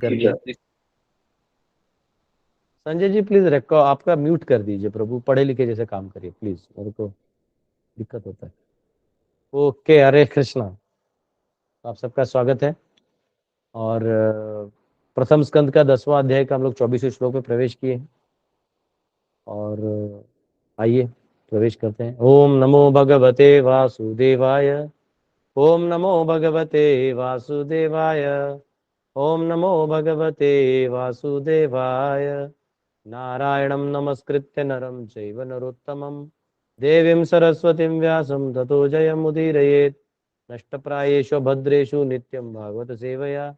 कर लिया। Sanjay ji please record आपका म्यूट कर दीजिए प्रभु, पढ़े लिखे जैसे काम करिए प्लीज, मेरे को दिक्कत होता है। ओके, हरे कृष्णा, आप सबका स्वागत है। और प्रथम स्कंद का 10वां अध्याय का हम लोग 24वें श्लोक में प्रवेश किए हैं। और आइए प्रवेश करते हैं। ओम नमो भगवते वासुदेवाय, ओम नमो भगवते वासुदेवाय, ओम नमो भगवते वासुदेवाय। नारायणं नमस्कृत्य नरं चैव नरोत्तमं देवीं सरस्वतीं व्यासं ततो जयमुदीरयेत्। नष्टप्रायेषु भद्रेषु नित्यं भागवत सेवया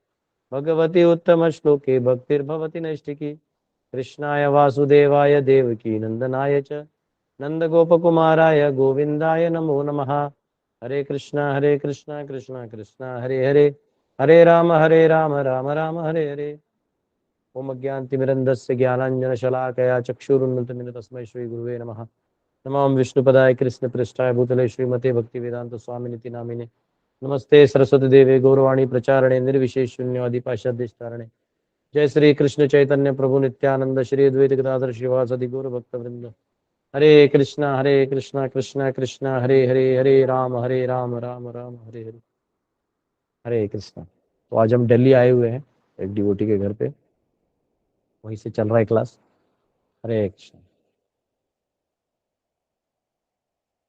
भगवती उत्तमश्लोके भक्तिर्भवति नैष्टिकी। कृष्णाय वासुदेवाय देवकी नंदनाय च नंदगोपकुमाराय गोविन्दाय नमो नमः। हरे कृष्णा कृष्णा कृष्णा हरे हरे, हरे राम राम राम हरे हरे। ओम अज्ञानतिमिरन्धस्य ज्ञानाञ्जनशलाकया चक्षुरुन्मिलितं तस्मै श्रीगुरुवे नमः। नमो विष्णुपदाय कृष्णपृष्ठाय भूतले श्रीमते भक्तिवेदांत स्वामिनिति नामिने। नमस्ते सरस्वती देवे गौरवाणी प्रचारणे निर्विशेष शून्यवादी पाश्चात्यदेशतारणे। जय श्री कृष्ण चैतन्य प्रभु नित्यानंद श्री अद्वैत गदाधर श्रीवासदि गौर भक्त वृंद। हरे कृष्णा कृष्णा कृष्णा हरे हरे, हरे राम राम राम हरे हरे। हरे कृष्णा। तो आज हम दिल्ली आए हुए हैं एक डिवोटी के घर पे, वहीं से चल रहा है क्लास। हरे कृष्ण।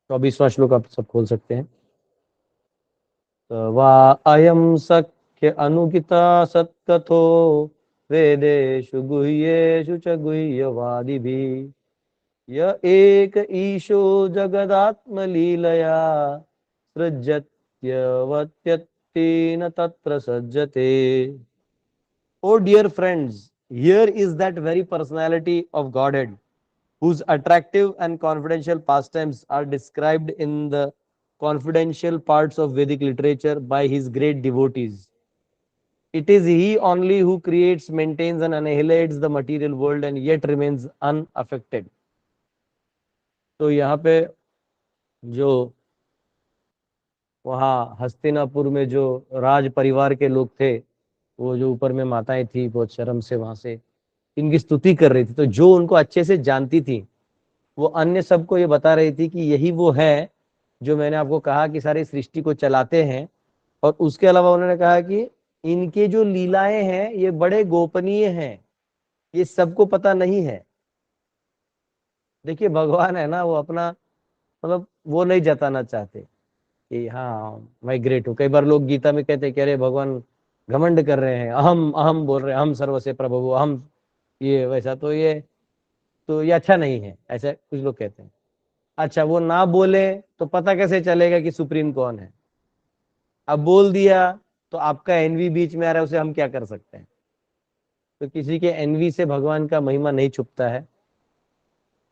24वां श्लोक आप सब खोल सकते हैं। वा अयम सख्य अनुगिता सत्कथो वेदेषु गुह्येषु च गुह्यवादिभिः। य एक ईशो जगदात्मलीलया सृज्यत्यवत्यत्तेन तत्र सज्जते। Oh dear friends, here is that very personality of Godhead whose attractive and confidential pastimes are described in the confidential parts of Vedic literature by his great devotees. It is he only who creates, maintains, and annihilates the material world and yet remains unaffected. तो यहाँ पे जो वहाँ हस्तिनापुर में जो राज परिवार के लोग थे, वो जो ऊपर में माताएं थी बहुत शर्म से वहां से इनकी स्तुति कर रही थी। तो जो उनको अच्छे से जानती थी वो अन्य सबको ये बता रही थी कि यही वो है जो मैंने आपको कहा कि सारी सृष्टि को चलाते हैं। और उसके अलावा उन्होंने कहा कि इनके जो लीलाएं हैं ये बड़े गोपनीय हैं, ये सबको पता नहीं है। देखिए भगवान है ना, वो अपना मतलब वो नहीं जताना चाहते कि हाँ मैं ग्रेट हूँ। कई बार लोग गीता में कहते हैं कि अरे भगवान घमंड कर रहे हैं, अहम अहम बोल रहे हैं, हम सर्वसे प्रभु, अहम ये वैसा। तो ये अच्छा नहीं है, ऐसा कुछ लोग कहते हैं। अच्छा वो ना बोले तो पता कैसे चलेगा कि सुप्रीम कौन है? अब बोल दिया तो आपका एनवी बीच में आ रहा है, उसे हम क्या कर सकते हैं? तो किसी के एनवी से भगवान का महिमा नहीं छुपता है।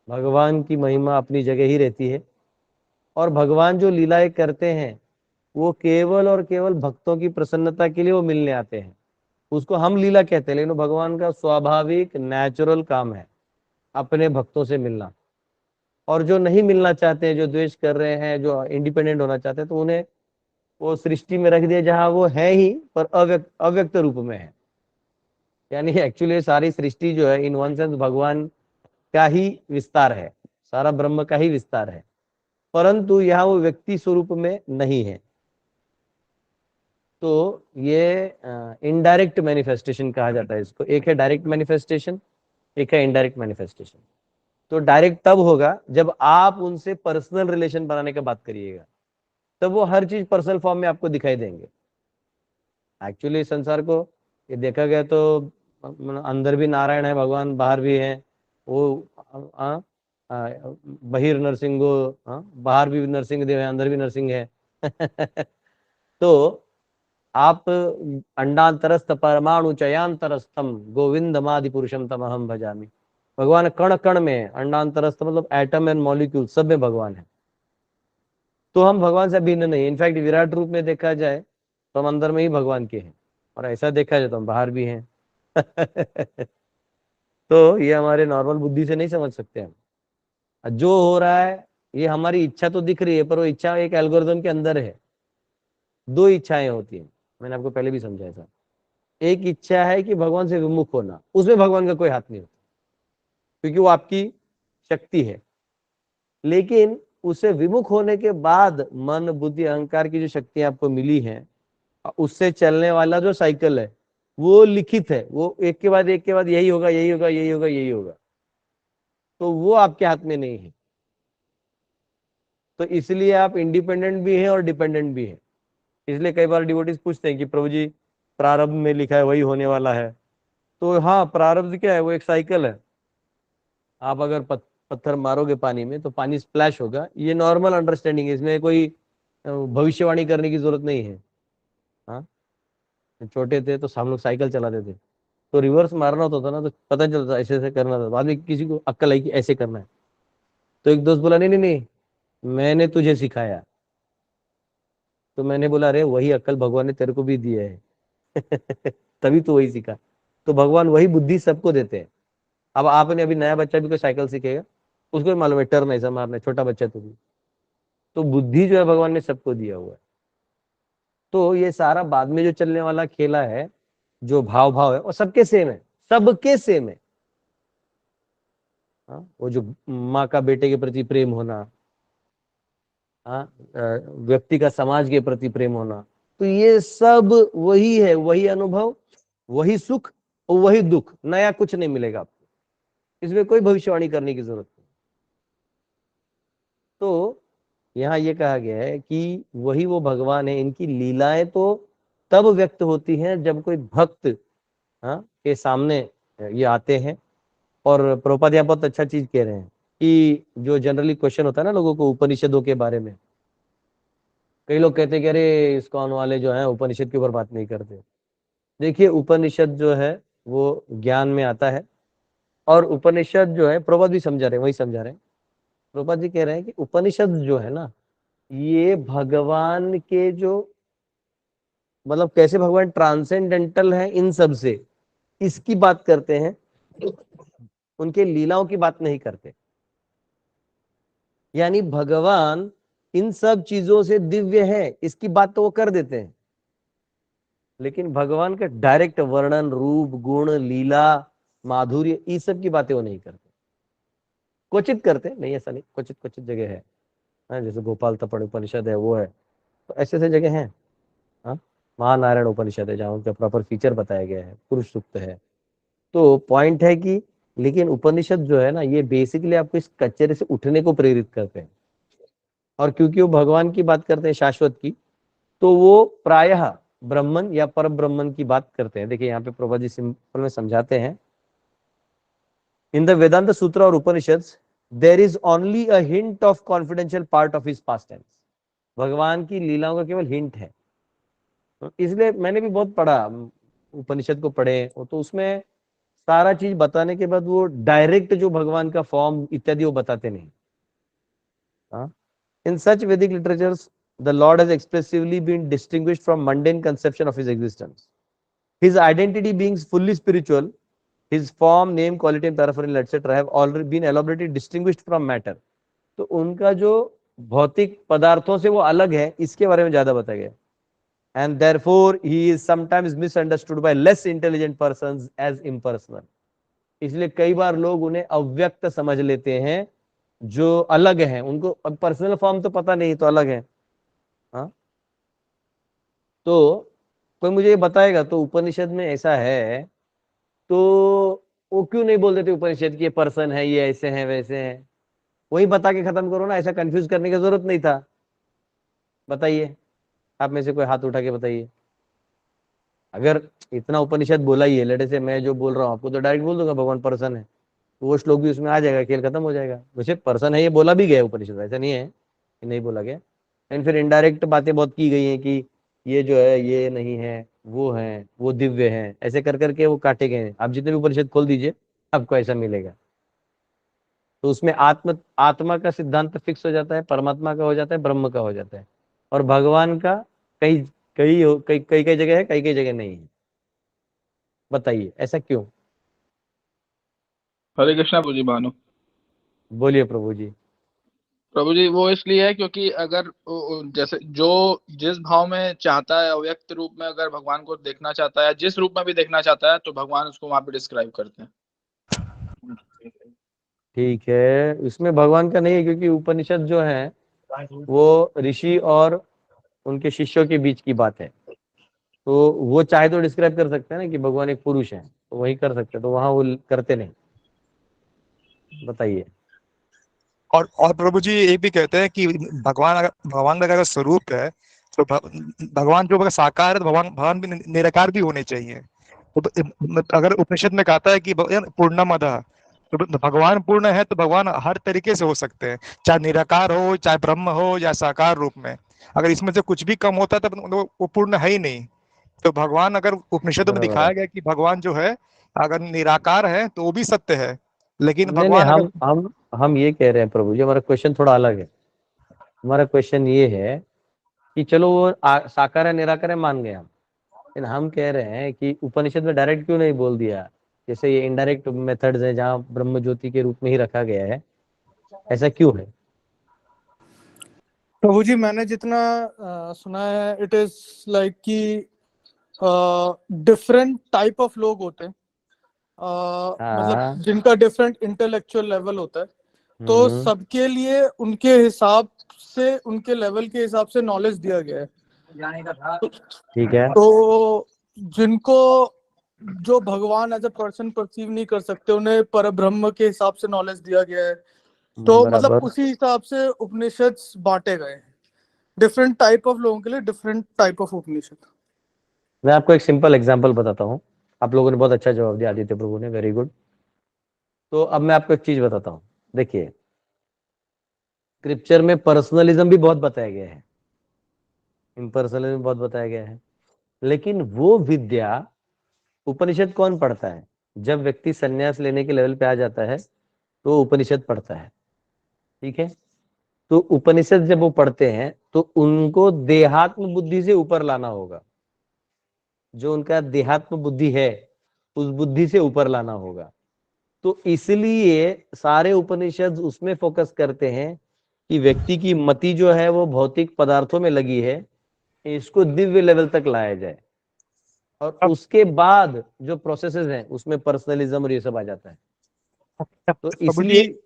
भगवान की महिमा अपनी जगह ही रहती है। और भगवान जो लीलाएं करते हैं वो केवल और केवल भक्तों की प्रसन्नता के लिए वो मिलने आते हैं। उसको हम लीला कहते हैं, लेकिन भगवान का स्वाभाविक नेचुरल काम है अपने भक्तों से मिलना। और जो नहीं मिलना चाहते हैं, जो द्वेष कर रहे हैं, जो इंडिपेंडेंट होना चाहते हैं, तो उन्हें वो सृष्टि में रख दिया जहां वो है ही पर अव्यक्त अव्यक्त रूप में है। यानी एक्चुअली सारी सृष्टि जो है इन वन सेंस भगवान का ही विस्तार है, सारा ब्रह्म का ही विस्तार है, परंतु यहाँ वो व्यक्ति स्वरूप में नहीं है। तो ये इनडायरेक्ट मैनिफेस्टेशन कहा जाता है इसको। एक है डायरेक्ट मैनिफेस्टेशन, एक है इनडायरेक्ट मैनिफेस्टेशन। तो डायरेक्ट तब होगा जब आप उनसे पर्सनल रिलेशन बनाने की बात करिएगा, तब वो हर चीज पर्सनल फॉर्म में आपको दिखाई देंगे। एक्चुअली संसार को ये देखा गया तो अंदर भी नारायण है भगवान, बाहर भी है वो। बहिर नरसिंहो, बाहर भी नरसिंह देव है, अंदर भी नरसिंह है। तो आप अंडांतरस्थ परमाणु चयांतरस्थम गोविंदमादि पुरुषम तमहम भजामि। भगवान कण कण में है, अंडांतरस्थ मतलब एटम एंड मॉलिक्यूल सब में भगवान है। तो हम भगवान से भिन्न नहीं। इनफैक्ट विराट रूप में देखा जाए तो हम अंदर में ही भगवान के हैं, और ऐसा देखा जाए तो हम बाहर भी हैं। तो ये हमारे नॉर्मल बुद्धि से नहीं समझ सकते हम। जो हो रहा है ये हमारी इच्छा तो दिख रही है, पर वो इच्छा एक एल्गोरिथम के अंदर है। दो इच्छाएं होती हैं, मैंने आपको पहले भी समझाया था। एक इच्छा है कि भगवान से विमुख होना, उसमें भगवान का कोई हाथ नहीं होता, क्योंकि वो आपकी शक्ति है। लेकिन उसे विमुख होने के बाद मन बुद्धि अहंकार की जो शक्ति आपको मिली है, उससे चलने वाला जो साइकिल है वो लिखित है, वो एक के बाद एक के बाद यही होगा, यही होगा, यही होगा, यही होगा, तो वो आपके हाथ में नहीं है। तो इसलिए आप इंडिपेंडेंट भी हैं और डिपेंडेंट भी हैं। इसलिए कई बार डिवोटीज पूछते हैं कि प्रभु जी प्रारब्ध में लिखा है वही होने वाला है। तो हाँ, प्रारब्ध क्या है, वो एक साइकिल है। आप अगर पत्थर मारोगे पानी में तो पानी स्प्लैश होगा, ये नॉर्मल अंडरस्टैंडिंग है, इसमें कोई भविष्यवाणी करने की जरूरत नहीं है। हाँ, छोटे थे तो हम लोग साइकिल चलाते थे, तो रिवर्स मारना होता था ना, तो पता नहीं चलता, ऐसे ऐसे करना था। बाद में किसी को अक्ल आई कि ऐसे करना है, तो एक दोस्त बोला नहीं नहीं नहीं, मैंने तुझे सिखाया। तो मैंने बोला अरे वही अक्ल भगवान ने तेरे को भी दिया है। तभी तो वही सीखा। तो भगवान वही बुद्धि सबको देते हैं। अब आपने अभी नया बच्चा भी कोई साइकिल सीखेगा, उसको भी मालूम है टर्न ऐसा मारना है, छोटा बच्चा तो भी। तो बुद्धि जो है भगवान ने सबको दिया हुआ है। तो ये सारा बाद में जो चलने वाला खेला है, जो भाव भाव है, और सबके सेम है, सबके सेम है। हाँ, वो जो माँ का बेटे के प्रति प्रेम होना, हाँ, व्यक्ति का समाज के प्रति प्रेम होना, तो ये सब वही है, वही अनुभव, वही सुख और वही दुख, नया कुछ नहीं मिलेगा आपको। इसमें कोई भविष्यवाणी करने की जरूरत नहीं। तो यहाँ ये कहा गया है कि वही वो भगवान है। इनकी लीलाएं तो तब व्यक्त होती हैं जब कोई भक्त, हाँ, के सामने ये आते हैं। और प्रभुपाद यहाँ बहुत अच्छा चीज कह रहे हैं कि जो जनरली क्वेश्चन होता है ना लोगों को उपनिषदों के बारे में, कई लोग कहते हैं कि अरे इस्कॉन वाले जो है उपनिषद के ऊपर बात नहीं करते। देखिए, उपनिषद जो है वो ज्ञान में आता है, और उपनिषद जो है प्रभुपाद भी समझा रहे हैं, वही समझा रहे हैं। प्रभुपाद जी कह रहे हैं कि उपनिषद जो है ना, ये भगवान के जो, मतलब कैसे भगवान ट्रांसेंडेंटल है इन सब से, इसकी बात करते हैं, उनके लीलाओं की बात नहीं करते। यानी भगवान इन सब चीजों से दिव्य है, इसकी बात तो वो कर देते हैं, लेकिन भगवान का डायरेक्ट वर्णन, रूप, गुण, लीला, माधुर्य, इस सब की बातें वो नहीं करते। क्वचित करते हैं, नहीं ऐसा नहीं, क्वचित क्वचित जगह है। हाँ, जैसे गोपाल तपड़ उपनिषद है, वो है, तो ऐसे ऐसे जगह हैं। हाँ, महानारायण उपनिषद है जहाँ उनका प्रॉपर फीचर बताया गया है, पुरुष सूक्त है। तो पॉइंट है कि, लेकिन उपनिषद जो है ना, ये बेसिकली आपको इस कचरे से उठने को प्रेरित करते हैं। और क्योंकि वो भगवान की बात करते हैं, शाश्वत की, तो वो प्रायः ब्रह्मन या पर ब्रह्मन की बात करते हैं। देखिए यहाँ पे प्रभा जी सिंपल में समझाते हैं, इन द वेदांत सूत्र और Upanishad there is only a hint of confidential part of his past tense. भगवान की लीलाओं का केवल हिंट है। इसलिए मैंने भी बहुत पढ़ा, उपनिषद को पढ़े, तो उसमें सारा चीज बताने के बाद वो डायरेक्ट जो भगवान का फॉर्म इत्यादि वो बताते नहीं। हाँ, in such Vedic literatures the lord has expressively been distinguished from mundane conception of his existence, his identity being fully spiritual, his form, name, quality and paraphernalia etc have already been elaborately distinguished from matter। तो उनका जो भौतिक पदार्थों से वो अलग है, इसके बारे में ज्यादा बताया गया। and therefore he is sometimes misunderstood by less intelligent persons as impersonal। इसलिए कई बार लोग उन्हें अव्यक्त समझ लेते हैं, जो अलग है, उनको पर्सनल फॉर्म तो पता नहीं, तो अलग है। हाँ, तो कोई मुझे ये बताएगा तो उपनिषद में ऐसा है, तो वो क्यों नहीं बोल देते उपनिषद की ये पर्सन है, ये ऐसे हैं वैसे हैं? वही बता के खत्म करो ना, ऐसा कंफ्यूज करने की जरूरत नहीं था। बताइए, आप में से कोई हाथ उठा के बताइए। अगर इतना उपनिषद बोला ही है, लड़े से मैं जो बोल रहा हूँ आपको तो डायरेक्ट बोल दूंगा भगवान पर्सन है, तो वो श्लोक भी उसमें आ जाएगा, खेल खत्म हो जाएगा। वैसे पर्सन है ये बोला भी गया उपनिषद, ऐसा नहीं है कि नहीं बोला गया। एंड फिर इनडायरेक्ट बातें बहुत की गई हैं कि ये जो है ये नहीं है, वो दिव्य है, ऐसे कर करके वो काटे गए हैं। आप जितने भी उपनिषद खोल दीजिए आपको ऐसा मिलेगा। तो उसमें आत्मा का सिद्धांत फिक्स हो जाता है, परमात्मा का हो जाता है, ब्रह्म का हो जाता है, और भगवान का कई कई कई कई जगह है, कई कई जगह नहीं है। बताइए ऐसा क्यों? हरे कृष्णा प्रभु जी, भानु। बोलिए प्रभु जी। प्रभु जी वो इसलिए है क्योंकि अगर जैसे जो जिस भाव में चाहता है, अव्यक्त रूप में अगर भगवान को देखना चाहता है, जिस रूप में भी देखना चाहता है, तो भगवान उसको वहां पे डिस्क्राइब करते हैं। ठीक है, इसमें भगवान का नहीं है, क्योंकि उपनिषद जो है वो ऋषि और उनके शिष्यों के बीच की बात है। तो वो चाहे तो डिस्क्राइब कर सकते हैं ना कि भगवान एक पुरुष है, तो वही कर सकते हैं, तो वहां वो करते नहीं। बताइए। और प्रभु जी ये भी कहते हैं कि भगवान का अगर स्वरूप है तो भगवान जो अगर साकार है तो भगवान भगवान भी निराकार भी होने चाहिए। तो अगर उपनिषद में कहता है कि पूर्णमदः, तो भगवान पूर्ण है तो भगवान हर तरीके से हो सकते हैं, चाहे निराकार हो, चाहे ब्रह्म हो, या साकार रूप में। अगर इसमें से कुछ भी कम होता है तो वो पूर्ण है ही नहीं। तो भगवान अगर उपनिषदों में बराबर है। दिखाया गया कि भगवान जो है अगर निराकार है तो वो भी सत्य है, लेकिन नहीं नहीं, भगवान अगर हम ये कह रहे हैं प्रभु जी, हमारा क्वेश्चन थोड़ा अलग है। हमारा क्वेश्चन ये है कि चलो वो साकार है निराकार है मान गए हम, लेकिन हम कह रहे हैं कि उपनिषद में डायरेक्ट क्यों नहीं बोल दिया? जैसे ये इनडायरेक्ट मेथड्स है जहाँ ब्रह्म ज्योति के रूप में ही रखा गया है, ऐसा क्यों है? प्रभु जी मैंने जितना सुना है, इट इज लाइक कि डिफरेंट टाइप ऑफ लोग होते हैं, मतलब हाँ। जिनका डिफरेंट इंटेलेक्चुअल लेवल होता है, तो सबके लिए उनके हिसाब से, उनके लेवल के हिसाब से नॉलेज दिया गया है। ठीक है। तो जिनको जो भगवान एज अ पर्सन परसीव नहीं कर सकते, उन्हें परब्रह्म के हिसाब से नॉलेज दिया गया है। तो मतलब बराबर। उसी हिसाब से उपनिषद बांटे गए हैं, डिफरेंट टाइप ऑफ लोगों के लिए डिफरेंट टाइप ऑफ उपनिषद। मैं आपको एक सिंपल एग्जांपल बताता हूँ। आप लोगों ने बहुत अच्छा जवाब दिया, आदित्य प्रभु ने, वेरी गुड। तो अब मैं आपको एक चीज बताता हूँ। देखिए, स्क्रिप्चर में पर्सनलिज्म भी बहुत बताया गया है, इम्पर्सनलिज्म बहुत बताया गया है, लेकिन वो विद्या उपनिषद कौन पढ़ता है? जब व्यक्ति संन्यास लेने के लेवल पे आ जाता है तो उपनिषद पढ़ता है। ठीक है। तो उपनिषद जब वो पढ़ते हैं तो उनको देहात्म बुद्धि से ऊपर लाना होगा। जो उनका देहात्म बुद्धि है उस बुद्धि से ऊपर लाना होगा। तो इसलिए सारे उपनिषद उसमें फोकस करते हैं कि व्यक्ति की मति जो है वो भौतिक पदार्थों में लगी है, इसको दिव्य लेवल तक लाया जाए। और अब उसके बाद जो प्रोसेसेस हैं उसमें पर्सनलिज्म और ये सब आ जाता है। तो प्रभु इसलिए जी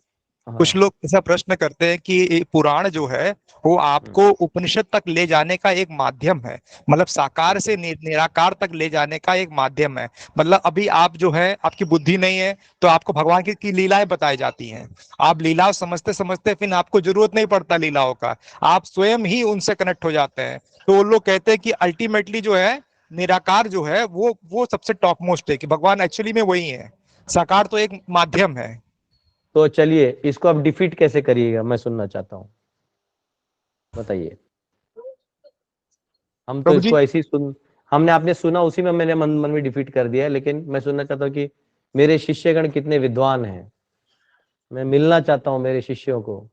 कुछ हाँ। लोग ऐसा प्रश्न करते हैं कि ये पुराण जो है वो आपको उपनिषद तक ले जाने का एक माध्यम है, मतलब साकार ठीक से है। निराकार तक ले जाने का एक माध्यम है। मतलब अभी आप जो है आपकी बुद्धि नहीं है तो आपको भगवान की लीलाएं बताई जाती हैं। आप लीलाओं समझते समझते फिर आपको जरूरत नहीं पड़ता लीलाओं का, आप स्वयं ही उनसे कनेक्ट हो जाते हैं। तो वो लोग कहते हैं कि अल्टीमेटली जो है निराकार जो है वो सबसे टॉप मोस्ट है, कि भगवान एक्चुअली में वही है, साकार तो एक माध्यम है। तो चलिए, इसको आप डिफीट कैसे करिएगा, मैं सुनना चाहता हूँ, बताइए। हम तो प्रभु जी इसको ऐसे ही हमने आपने सुना उसी में मैंने मन में डिफीट कर दिया है, लेकिन मैं सुनना चाहता हूँ कि मेरे शिष्यगण कितने विद्वान हैं। मैं मिलना चाहता हूँ मेरे शिष्यों को।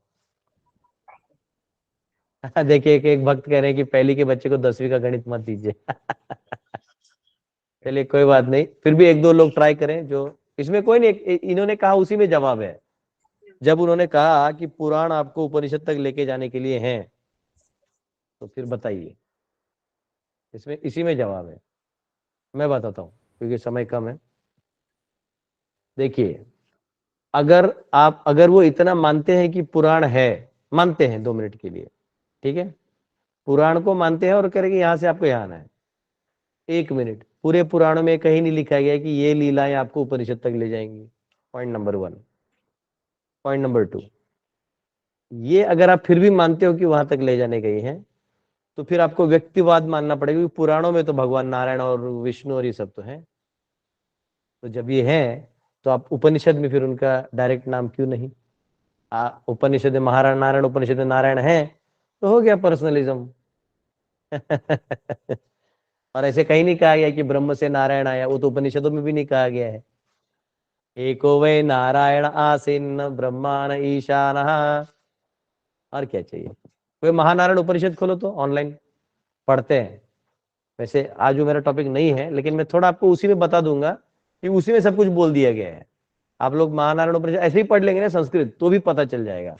देखिए, एक भक्त कह रहे हैं कि पहली के बच्चे को 10वीं का गणित मत दीजिए। चलिए कोई बात नहीं, फिर भी एक दो लोग ट्राई करें जो इसमें कोई नहीं। इन्होंने कहा उसी में जवाब है। जब उन्होंने कहा कि पुराण आपको उपनिषद तक लेके जाने के लिए हैं, तो फिर बताइए, इसमें इसी में जवाब है। मैं बताता हूँ क्योंकि समय कम है। देखिए, अगर वो इतना मानते हैं कि पुराण है, मानते हैं 2 मिनट के लिए, ठीक है, पुराण को मानते हैं और कह रहे कि यहां से आपको यहाँ आना है, 1 मिनट, पूरे पुराणों में कहीं नहीं लिखा गया कि ये लीलाएं आपको उपनिषद तक ले जाएंगी। Point number 1। पॉइंट नंबर 2, ये अगर आप फिर भी मानते हो कि वहां तक ले जाने गई हैं, तो फिर आपको व्यक्तिवाद मानना पड़ेगा, क्योंकि पुराणों में तो भगवान नारायण और विष्णु और ये सब तो है। तो जब ये है तो आप उपनिषद में फिर उनका डायरेक्ट नाम क्यों नहीं? उपनिषद में महाराण नारायण, उपनिषद में नारायण है, तो हो गया पर्सनलिज्म। और ऐसे कहीं नहीं कहा गया कि ब्रह्म से नारायण आया, वो तो उपनिषदों में भी नहीं कहा गया है। एको वै नारायण आसीन ब्रह्माण ईशान। और क्या चाहिए? कोई महानारायण उपनिषद खोलो तो ऑनलाइन पढ़ते हैं। वैसे आज वो मेरा टॉपिक नहीं है, लेकिन मैं थोड़ा आपको उसी में बता दूंगा कि उसी में सब कुछ बोल दिया गया है। आप लोग महानारायण उपनिषद ऐसे ही पढ़ लेंगे ना संस्कृत, तो भी पता चल जाएगा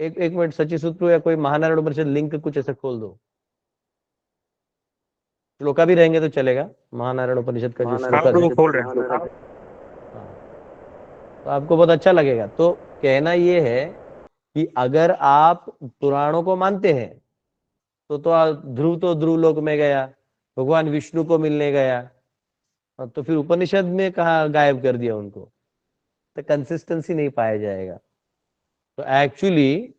एक मिनट, सची सूत्र या कोई महानारायण उपनिषद लिंक कुछ ऐसे खोल दो। श्लोका भी रहेंगे तो चलेगा, महानारायण उपनिषद का जो श्लोका प्रभु खोल रहे हैं। हाँ, तो आपको बहुत अच्छा लगेगा। तो कहना ये है कि अगर आप पुराणों को मानते हैं तो ध्रुव तो ध्रुव लोक में गया, भगवान विष्णु को मिलने गया, तो फिर उपनिषद में कहा गायब कर दिया उनको, तो कंसिस्टेंसी नहीं पाया जाएगा। तो एक्चुअली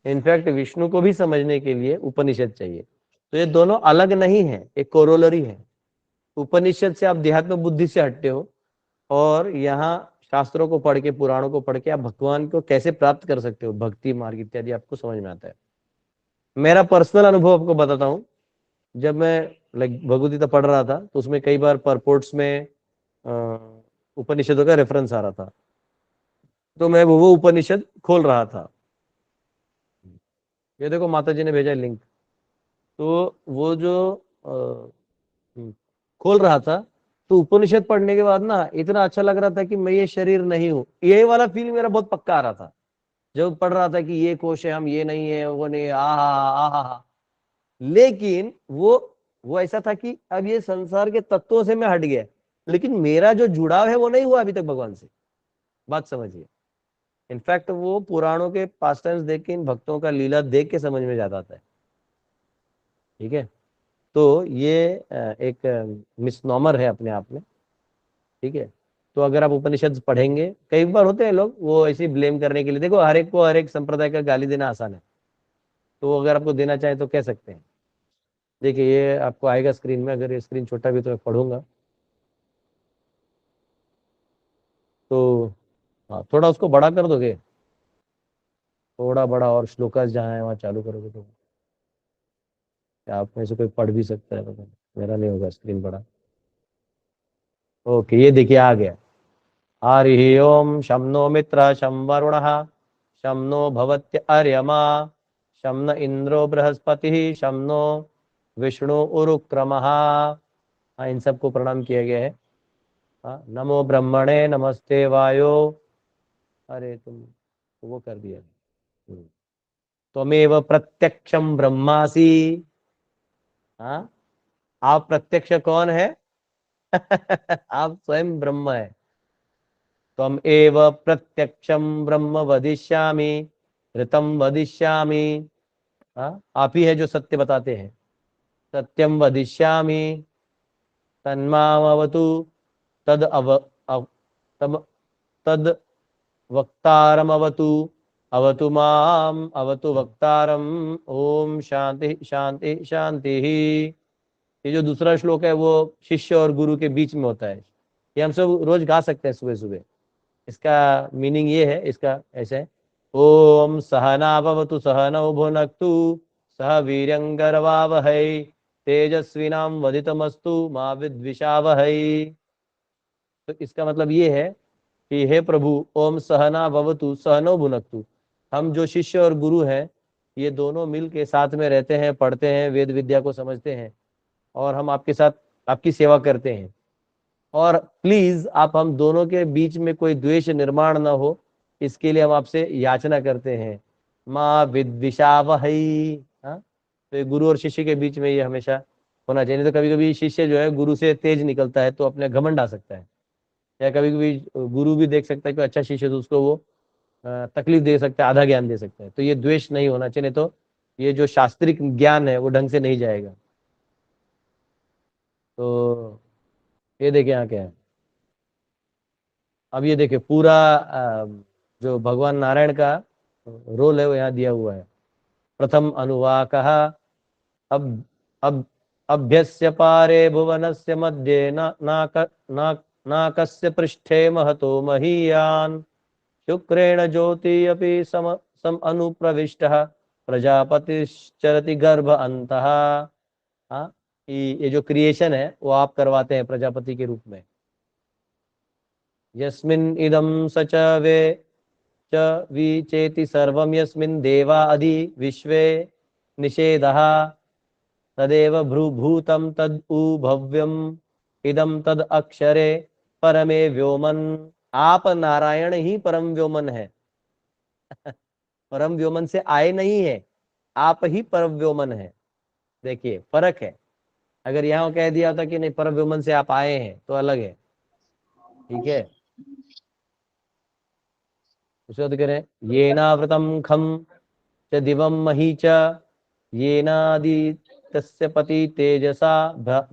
इनफैक्ट विष्णु को भी समझने के लिए उपनिषद चाहिए। तो ये दोनों अलग नहीं है, एक कोरोलरी है। उपनिषद से आप देहात्म बुद्धि से हटते हो, और यहाँ शास्त्रों को पढ़ के, पुराणों को पढ़ के आप भगवान को कैसे प्राप्त कर सकते हो, भक्ति मार्ग इत्यादि आपको समझ में आता है। मेरा पर्सनल अनुभव आपको बताता हूँ। जब मैं भगवद गीता पढ़ रहा था तो उसमें कई बार परपोर्ट्स में उपनिषदों का रेफरेंस आ रहा था, तो मैं वो उपनिषद खोल रहा था। ये देखो माता जी ने भेजा लिंक। तो वो जो खोल रहा था, तो उपनिषद पढ़ने के बाद ना इतना अच्छा लग रहा था कि मैं ये शरीर नहीं हूँ, ये वाला फील मेरा बहुत पक्का आ रहा था। जब पढ़ रहा था कि ये कोश है, हम ये नहीं है, वो नहीं, आहा। लेकिन वो ऐसा था कि अब ये संसार के तत्वों से मैं हट गया, लेकिन मेरा जो जुड़ाव है वो नहीं हुआ अभी तक भगवान से। बात समझिए। इनफैक्ट वो पुराणों के पास टाइम्स देख के, इन भक्तों का लीला देख के समझ में ज्यादा आता है। ठीक है, तो ये एक मिसनॉमर है अपने आप में। ठीक है, तो अगर आप उपनिषद पढ़ेंगे, कई बार होते हैं लोग वो ऐसे ब्लेम करने के लिए, देखो हर एक को हर एक संप्रदाय का गाली देना आसान है, तो अगर आपको देना चाहे तो कह सकते हैं। देखिए ये आपको आएगा स्क्रीन में, अगर ये स्क्रीन छोटा भी तो मैं पढ़ूंगा। तो हाँ, थोड़ा उसको बड़ा कर दोगे, थोड़ा बड़ा, और श्लोकास जहाँ है वहाँ चालू करोगे तो आप में से कोई पढ़ भी सकता है, पता नहीं, मेरा नहीं होगा स्क्रीन बड़ा। ओके, ये देखिए आ गया। हरि ओम शं नो मित्र शं वरुणः शं नो भवत्य अर्यमा शं न इंद्रो बृहस्पति शं नो विष्णु उरुक्रमः। हाँ, इन सबको प्रणाम किया गया है। हाँ, नमो ब्रह्मणे नमस्ते वायो। अरे तुम वो कर दिया। त्वमेव प्रत्यक्षम ब्रह्मासि। हाँ, आप प्रत्यक्ष कौन है? आप स्वयं ब्रह्म है। त्वम एव प्रत्यक्षम ब्रह्म वदिष्यामि ऋतम वदिष्यामि। हाँ, आप ही है जो सत्य बताते हैं। सत्यम वदिष्यामि तन्मामवतु तद तब तद वक्तारमवतु अवतु माम अवतु वक्तारम। ओम शांति शांति शांति। ये जो दूसरा श्लोक है वो शिष्य और गुरु के बीच में होता है। ये हम सब रोज गा सकते हैं सुबह सुबह। इसका मीनिंग ये है, इसका ऐसे है, ओम सहना भवतु सहनौ भुनक्तु सह वीर्यंगरवावहै तेजस्विनाम वधितमस्तु मा विद्विषावहै। तो इसका मतलब ये है कि हे प्रभु, ओम सहना भवतु सहनौ भुनक्तु। हम जो शिष्य और गुरु हैं, ये दोनों मिल के साथ में रहते हैं, पढ़ते हैं, वेद विद्या को समझते हैं, और हम आपके साथ आपकी सेवा करते हैं। और प्लीज आप हम दोनों के बीच में कोई द्वेष निर्माण न हो, इसके लिए हम आपसे याचना करते हैं। माँ विद्विषावहै। हाँ, तो गुरु और शिष्य के बीच में ये हमेशा होना चाहिए। नहीं तो कभी कभी शिष्य जो है गुरु से तेज निकलता है तो अपने घमंड आ सकता है, या कभी कभी गुरु भी देख सकता है कि अच्छा शिष्य तो उसको वो तकलीफ दे सकता है, आधा ज्ञान दे सकता है। तो ये द्वेष नहीं होना चाहिए, तो ये जो शास्त्रिक ज्ञान है वो ढंग से नहीं जाएगा। तो ये देखिए यहाँ क्या है। अब ये देखिए पूरा जो भगवान नारायण का रोल है वो यहाँ दिया हुआ है। प्रथम अनुवाकः अब अब अभ्यस्य पारे भुवनस्य मध्ये नाकस्य पृष्ठे महतो महीयान् शुक्रेण ज्योति अपि सम अनुप्रविष्टः प्रजापतिश्चरति गर्भ अंतः। हाँ, ये जो क्रिएशन है वो आप करवाते हैं प्रजापति के रूप में। यस्मिन् इदं स च वे च विचेति सर्वं यस्मिन् देवा अधि विश्वे निषेधः तदेव भूभूतं तद् उ भव्यम् इदं तद अक्षरे परमे व्योमन। आप नारायण ही परम व्योमन है। परम व्योमन से आए नहीं है, आप ही परम व्योमन है। देखिए फर्क है, अगर यहाँ कह दिया था कि नहीं परम व्योमन से आप आए हैं तो अलग है, ठीक है। उसके बाद कह रहे हैं येनावृतम खम च दिवम मही च येनादित्यस्य पति तेजसा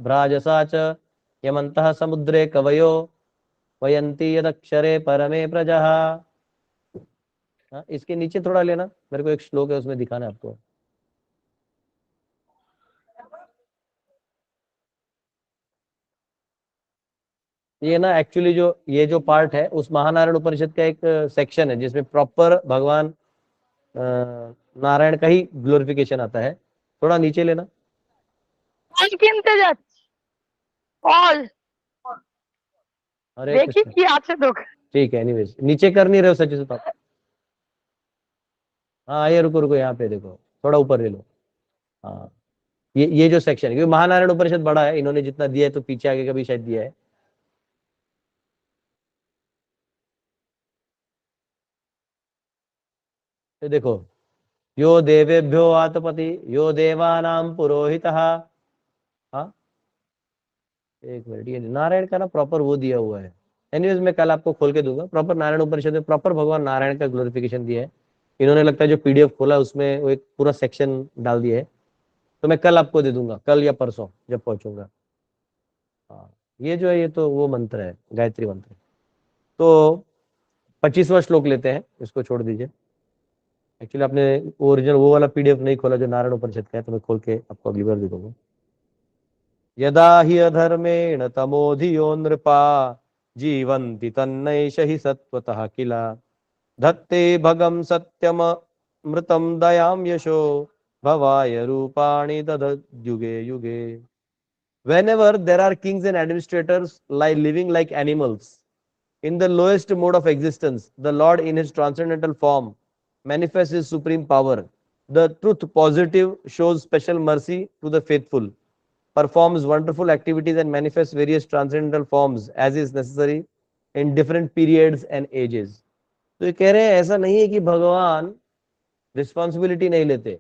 भ्राजसा च यमन्तः समुद्रे कवयो वयन्ति यदक्षरे परमे प्रजः। हाँ, इसके नीचे थोड़ा लेना, मेरे को एक श्लोक है उसमें दिखाना है आपको। ये ना एक्चुअली जो ये जो पार्ट है उस महानारायण उपनिषद का एक सेक्शन है जिसमें प्रॉपर भगवान नारायण का ही ग्लोरिफिकेशन आता है। थोड़ा नीचे लेना। ऑल अरे देखिए कृष्ण, कि आपसे दुख। ठीक है। एनीवेज नीचे कर नहीं रहे हो सच्ची से तो आप। हाँ ये रुको रुको, यहाँ पे देखो, थोड़ा ऊपर ले लो। हाँ ये जो सेक्शन है, क्योंकि महानारायण उपनिषद बड़ा है, इन्होंने जितना दिया है तो पीछे आगे का भी शायद दिया है। तो देखो, यो देवेभ्यो आतपति यो देवानाम पुरोहितः। हाँ एक मिनट, ये नारायण का ना प्रॉपर वो दिया हुआ है। एनीवेज मैं कल आपको खोल के दूंगा, प्रॉपर नारायण उपनिषद में प्रॉपर भगवान नारायण का ग्लोरिफिकेशन दिया है। इन्होंने लगता है जो पीडीएफ खोला उसमें वो एक पूरा सेक्शन डाल दिया है, तो मैं कल आपको दे दूंगा, कल या परसों जब पहुंचूंगा। हाँ ये जो है ये तो वो मंत्र है, गायत्री मंत्र। तो 25वां श्लोक लेते हैं, इसको छोड़ दीजिए। एक्चुअली आपने ओरिजिनल वो वाला पीडीएफ नहीं खोला जो नारायण उपनिषद का है, तो मैं खोल के आपको अगली बार दे दूंगा। यदा हि अधर्मेण तमोधियो नृपा जीवन्ति तन्नैष हि सत्वतः किल धत्ते भगं सत्यम मृतं दयां यशो भवाय रूपाणि ददद्युगे युगे। Whenever there are kings and administrators like living like animals in the lowest mode of existence, the Lord in his transcendental form manifests his supreme power. The truth positive shows special mercy to the faithful, performs wonderful activities and manifests various transcendental forms as is necessary in different periods and ages. तो ये कह रहे हैं ऐसा नहीं है कि भगवान रिस्पॉन्सिबिलिटी नहीं लेते,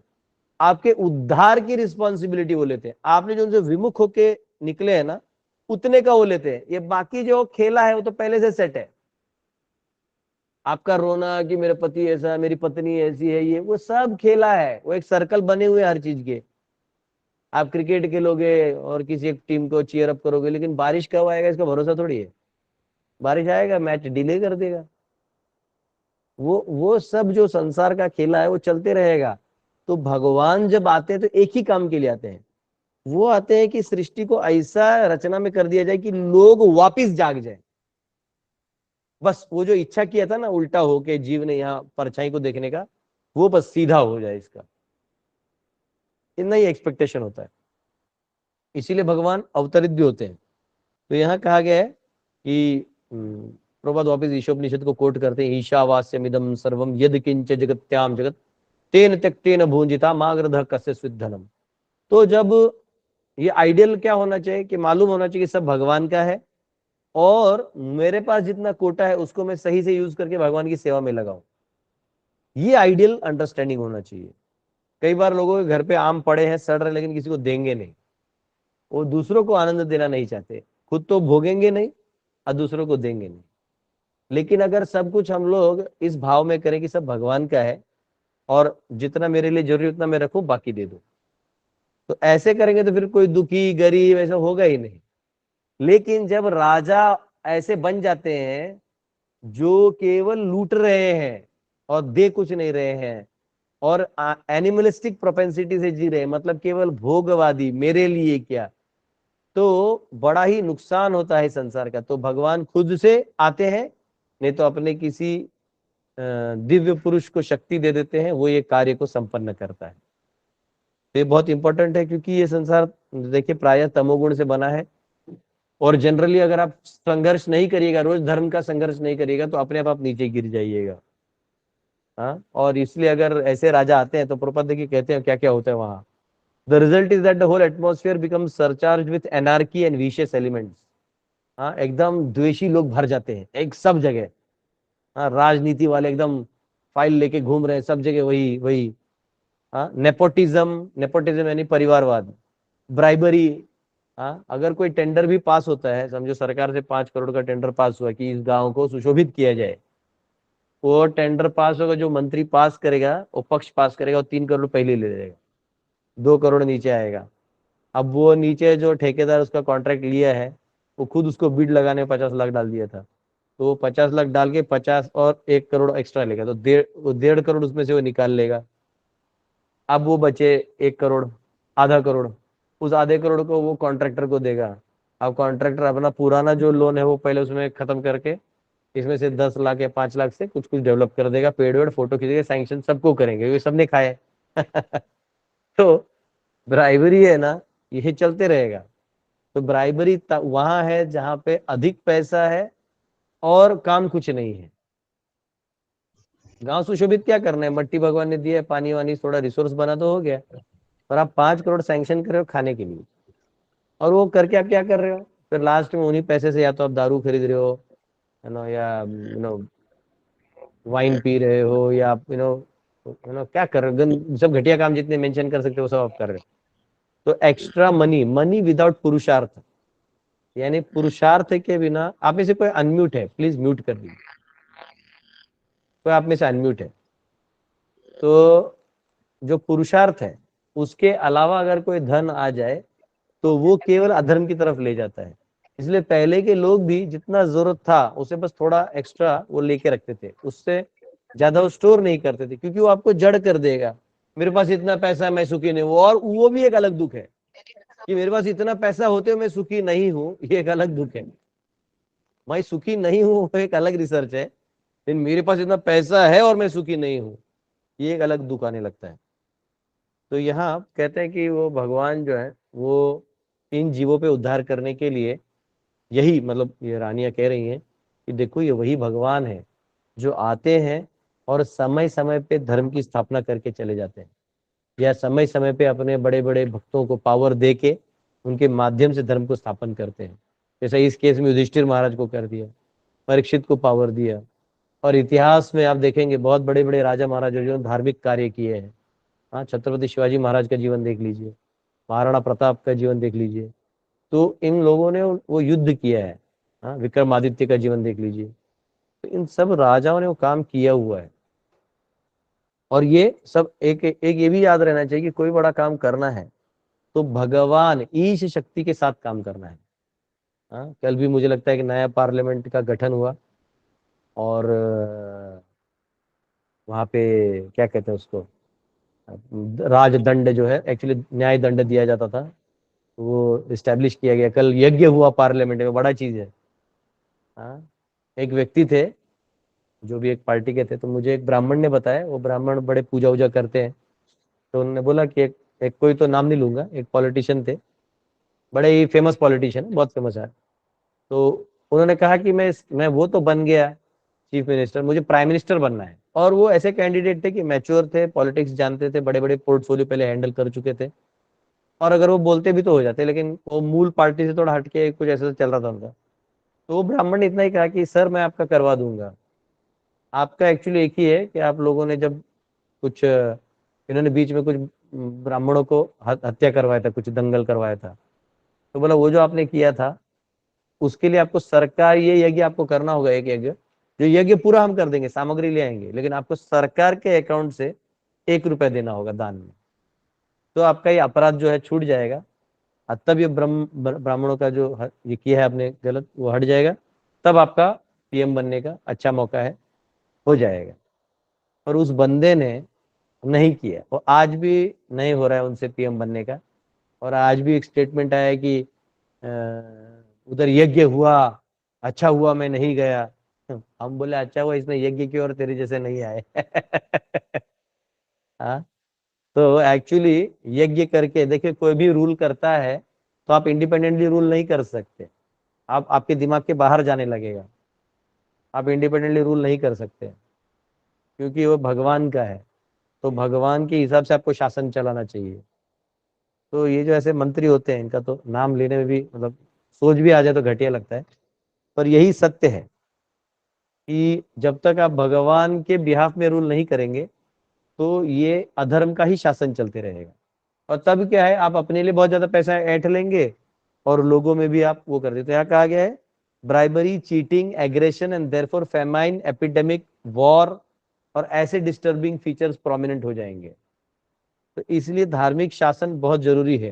आपके उद्धार की रिस्पॉन्सिबिलिटी वो लेते हैं। आपने जो उनसे विमुख होके निकले हैं ना, उतने का वो लेते हैं। ये बाकी जो खेला है वो तो पहले से सेट है। आपका रोना कि मेरे पति ऐसा, मेरी पत्नी ऐसी है, ये वो सब खेला है, वो एक सर्कल बने हुए हर चीज के। आप क्रिकेट खेलोगे और किसी एक टीम को चीयर अप करोगे, लेकिन बारिश कब आएगा इसका भरोसा थोड़ी है। बारिश आएगा मैच डिले कर देगा। वो सब जो संसार का खेला है वो चलते रहेगा। तो भगवान जब आते हैं तो एक ही काम के लिए आते हैं, वो आते हैं कि सृष्टि को ऐसा रचना में कर दिया जाए कि लोग वापिस जाग जाए। बस वो जो इच्छा किया था ना उल्टा होके जीव ने यहाँ परछाई को देखने का, वो बस सीधा हो जाए, इसका इतना ही एक्सपेक्टेशन होता है। इसीलिए भगवान अवतरित भी होते हैं। तो यहाँ कहा गया है कि प्रभुपाद वापिस ईशोपनिषद को कोट करते हैं, ईशावास्यमिदं सर्वम यद किंच जगत्याम जगत तेन त्यक्तेन भूंजिता माग्रधः कस्य स्विद्धनम। तो जब ये आइडियल क्या होना चाहिए कि मालूम होना चाहिए कि सब भगवान का है, और मेरे पास जितना कोटा है उसको मैं सही से यूज करके भगवान की सेवा में लगाऊं। ये आइडियल अंडरस्टैंडिंग होना चाहिए। कई बार लोगों के घर पे आम पड़े हैं सड़ रहे, लेकिन किसी को देंगे नहीं। वो दूसरों को आनंद देना नहीं चाहते, खुद तो भोगेंगे नहीं और दूसरों को देंगे नहीं। लेकिन अगर सब कुछ हम लोग इस भाव में करें कि सब भगवान का है और जितना मेरे लिए जरूरी उतना मैं रखूं, बाकी दे दो, तो ऐसे करेंगे तो फिर कोई दुखी गरीब ऐसा होगा ही नहीं। लेकिन जब राजा ऐसे बन जाते हैं जो केवल लूट रहे हैं और दे कुछ नहीं रहे हैं, और एनिमलिस्टिक प्रोपेंसिटी से जी रहे हैं, मतलब केवल भोगवादी, मेरे लिए क्या, तो बड़ा ही नुकसान होता है संसार का। तो भगवान खुद से आते हैं, नहीं तो अपने किसी दिव्य पुरुष को शक्ति दे देते हैं, वो ये कार्य को संपन्न करता है। तो ये बहुत इंपॉर्टेंट है, क्योंकि ये संसार देखिए प्रायः तमोगुण से बना है। और जनरली अगर आप संघर्ष नहीं करिएगा, रोज धर्म का संघर्ष नहीं करिएगा, तो अपने आप नीचे गिर जाइएगा। हाँ, और इसलिए अगर ऐसे राजा आते हैं तो प्रभुपाद देखिए कहते हैं क्या क्या होता है वहां। The result is that the whole atmosphere becomes surcharge with anarchy and vicious elements. हाँ, एकदम द्वेषी लोग भर जाते हैं एक सब जगह। हाँ, राजनीति वाले एकदम फाइल लेके घूम रहे हैं सब जगह, वही वही। हाँ, नेपोटिज्म, नेपोटिज्म यानी परिवारवाद, ब्राइबरी। हाँ, अगर कोई टेंडर भी पास होता है, समझो सरकार से 5 करोड़ का टेंडर पास हुआ कि इस गांव को सुशोभित किया जाए, वो टेंडर पास होगा, जो मंत्री पास करेगा, वो पक्ष पास करेगा, वो 3 करोड़ पहले ले लेगा, 2 करोड़ नीचे आएगा। अब वो नीचे जो ठेकेदार उसका कॉन्ट्रैक्ट लिया है, वो खुद उसको बिड लगाने में 50 लाख डाल दिया था, तो वो 50 लाख डाल के 50 और 1 करोड़ एक्स्ट्रा लेगा, तो 1.5 करोड़ उसमें से वो निकाल लेगा। अब वो बचे 1 करोड़, आधा करोड़, उस आधे करोड़ को वो कॉन्ट्रैक्टर को देगा। अब कॉन्ट्रैक्टर अपना पुराना जो लोन है वो पहले उसमें खत्म करके इसमें से 10 लाख या 5 लाख से कुछ कुछ डेवलप कर देगा, पेड़ वेड़ फोटो खींचेगा, सैंक्शन सबको करेंगे, क्योंकि सबने खाए। तो ब्राइबरी है ना, ये चलते रहेगा। तो ब्राइबरी वहां है जहां पे अधिक पैसा है और काम कुछ नहीं है। गांव सुशोभित क्या करना है, मट्टी भगवान ने दिया है, पानी वानी थोड़ा रिसोर्स बना तो हो गया। पर आप 5 करोड़ सैंक्शन कर रहे हो खाने के लिए, और वो करके आप क्या कर रहे हो, फिर लास्ट में उन्हीं पैसे से या तो आप दारू खरीद रहे हो, है ना, या वाइन पी रहे हो, या आप क्या कर रहे हो, सब घटिया काम जितने मेंशन कर सकते हो सब आप कर रहे हो। तो एक्स्ट्रा मनी, मनी विदाउट पुरुषार्थ, यानी पुरुषार्थ के बिना। आप में से कोई अनम्यूट है, प्लीज म्यूट कर दीजिए। कोई आप में से अनम्यूट है तो जो पुरुषार्थ है उसके अलावा अगर कोई धन आ जाए तो वो केवल अधर्म की तरफ ले जाता है। इसलिए पहले के लोग भी जितना जरूरत था उसे बस थोड़ा एक्स्ट्रा वो लेके रखते थे, उससे ज्यादा वो स्टोर नहीं करते थे, क्योंकि वो आपको जड़ कर देगा। मेरे पास इतना पैसा है मैं सुखी नहीं हूँ, और वो भी एक अलग दुख है कि मेरे पास इतना पैसा होते हुए मैं सुखी नहीं हूँ, ये एक अलग दुख है। मैं सुखी नहीं हूँ वो एक अलग रिसर्च है, लेकिन मेरे पास इतना पैसा है और मैं सुखी नहीं हूँ, ये एक अलग दुख आने लगता है। तो यहाँ कहते हैं कि वो भगवान जो है वो इन जीवों पे उद्धार करने के लिए, यही मतलब ये रानियां कह रही हैं कि देखो ये वही भगवान है जो आते हैं और समय समय पे धर्म की स्थापना करके चले जाते हैं, या समय समय पे अपने बड़े बड़े भक्तों को पावर दे के उनके माध्यम से धर्म को स्थापन करते हैं। जैसे इस केस में युधिष्ठिर महाराज को कर दिया, परीक्षित को पावर दिया, और इतिहास में आप देखेंगे बहुत बड़े बड़े राजा महाराजा जो धार्मिक कार्य किए हैं। हाँ, छत्रपति शिवाजी महाराज का जीवन देख लीजिए, महाराणा प्रताप का जीवन देख लीजिए, तो इन लोगों ने वो युद्ध किया है। हाँ, विक्रमादित्य का जीवन देख लीजिए, तो इन सब राजाओं ने वो काम किया हुआ है। और ये सब एक एक ये भी याद रहना चाहिए कि कोई बड़ा काम करना है तो भगवान ईश शक्ति के साथ काम करना है। हाँ, कल भी मुझे लगता है कि नया पार्लियामेंट का गठन हुआ, और वहाँ पे क्या कहते हैं उसको, राजदंड जो है, एक्चुअली न्याय दंड दिया जाता था, वो इस्टेब्लिश किया गया। कल यज्ञ हुआ पार्लियामेंट में, बड़ा चीज है। हाँ, एक व्यक्ति थे जो भी एक पार्टी के थे, तो मुझे एक ब्राह्मण ने बताया, वो ब्राह्मण बड़े पूजा वूजा करते हैं, तो उन्होंने बोला कि एक कोई तो नाम नहीं लूंगा, एक पॉलिटिशियन थे, बड़े ही फेमस पॉलिटिशियन, बहुत फेमस है। तो उन्होंने कहा कि मैं वो तो बन गया चीफ मिनिस्टर, मुझे प्राइम मिनिस्टर बनना है। और वो ऐसे कैंडिडेट थे कि मैच्योर थे, पॉलिटिक्स जानते थे, बड़े बड़े पोर्टफोलियो पहले हैंडल कर चुके थे, और अगर वो बोलते भी तो हो जाते, लेकिन वो मूल पार्टी से थोड़ा हटके कुछ ऐसा चल रहा था उनका। तो वो ब्राह्मण ने इतना ही कहा कि सर मैं आपका करवा दूंगा, आपका एक्चुअली एक ही है कि आप लोगों ने जब कुछ इन्होंने बीच में कुछ ब्राह्मणों को हत्या करवाया था, कुछ दंगल करवाया था, तो बोला वो जो आपने किया था उसके लिए आपको सरकार, ये यज्ञ आपको करना होगा, एक यज्ञ, जो यज्ञ पूरा हम कर देंगे, सामग्री ले आएंगे, लेकिन आपको सरकार के अकाउंट से 1 रुपया देना होगा दान में, तो आपका ये अपराध जो है छूट जाएगा। तब ये ब्राह्मणों का जो ये किया है आपने गलत, वो हट जाएगा, तब आपका पीएम बनने का अच्छा मौका है, हो जाएगा। और उस बंदे ने नहीं किया, और आज भी नहीं हो रहा है उनसे पीएम बनने का। और आज भी एक स्टेटमेंट आया है कि उधर यज्ञ हुआ, अच्छा हुआ मैं नहीं गया। हम बोले अच्छा हुआ इसने यज्ञ किया और तेरे जैसे नहीं आए। हाँ, तो एक्चुअली यज्ञ करके देखिए, कोई भी रूल करता है तो आप इंडिपेंडेंटली रूल नहीं कर सकते, आप आपके दिमाग के बाहर जाने लगेगा, आप इंडिपेंडेंटली रूल नहीं कर सकते, क्योंकि वो भगवान का है, तो भगवान के हिसाब से आपको शासन चलाना चाहिए। तो ये जो ऐसे मंत्री होते हैं इनका तो नाम लेने में भी मतलब सोच भी आ जाए तो घटिया लगता है, पर यही सत्य है। कि जब तक आप भगवान के बिहाफ में रूल नहीं करेंगे तो ये अधर्म का ही शासन चलते रहेगा। और तब क्या है, आप अपने लिए बहुत ज्यादा पैसा ऐंठ लेंगे और लोगों में भी आप वो कर देते हैं। यहाँ कहा गया है bribery, cheating, aggression and therefore famine, epidemic, war और ऐसे डिस्टर्बिंग फीचर्स प्रोमिनेंट हो जाएंगे। तो इसलिए धार्मिक शासन बहुत जरूरी है।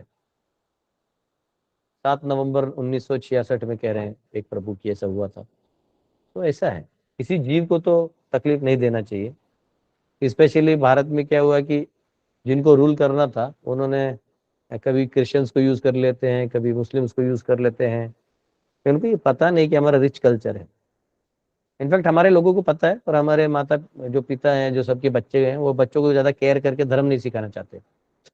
7 नवंबर 1966 में कह रहे हैं एक प्रभु की ऐसा हुआ था। तो ऐसा है, किसी जीव को तो तकलीफ नहीं देना चाहिए। स्पेशली भारत में क्या हुआ कि जिनको रूल करना था उन्होंने कभी क्रिश्चियंस को यूज कर लेते हैं, कभी मुस्लिम्स को यूज कर लेते हैं। उनको ये पता नहीं कि हमारा रिच कल्चर है। इनफैक्ट हमारे लोगों को पता है, पर हमारे माता जो पिता हैं, जो सबके बच्चे हैं, वो बच्चों को ज्यादा केयर करके धर्म नहीं सिखाना चाहते।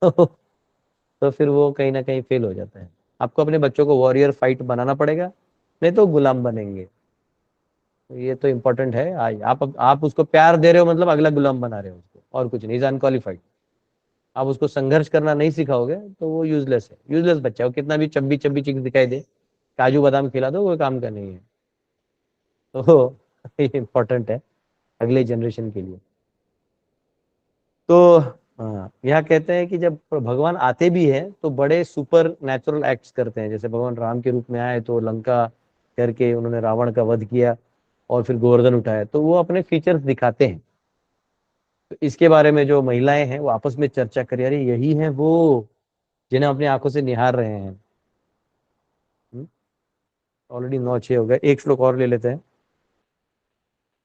तो फिर वो कहीं ना कहीं फेल हो जाता है। आपको अपने बच्चों को वॉरियर फाइट बनाना पड़ेगा, नहीं तो गुलाम बनेंगे। तो ये तो इम्पोर्टेंट है। आज आप उसको प्यार दे रहे हो मतलब अगला गुलाम बना रहे हो उसको, और कुछ नहीं। Is unqualified. आप उसको संघर्ष करना नहीं सिखाओगे तो वो यूजलेस है, यूजलेस बच्चा है। वो कितना भी चब्बी चब्बी चीज दिखाई दे, काजू बादाम खिला दो, वो काम का नहीं है। तो ये इम्पोर्टेंट है अगले जनरेशन के लिए। तो हाँ, यहाँ कहते हैं कि जब भगवान आते भी हैं तो बड़े सुपर नेचुरल एक्ट्स करते हैं। जैसे भगवान राम के रूप में आए तो लंका करके उन्होंने रावण का वध किया और फिर गोवर्धन उठाया, तो वो अपने फीचर्स दिखाते हैं। तो इसके बारे में जो महिलाएं हैं वो आपस में चर्चा करें, अरे यही है वो जिन्हें अपनी आंखों से निहार रहे हैं। ऑलरेडी 9:06 हो गए, एक श्लोक और ले लेते हैं।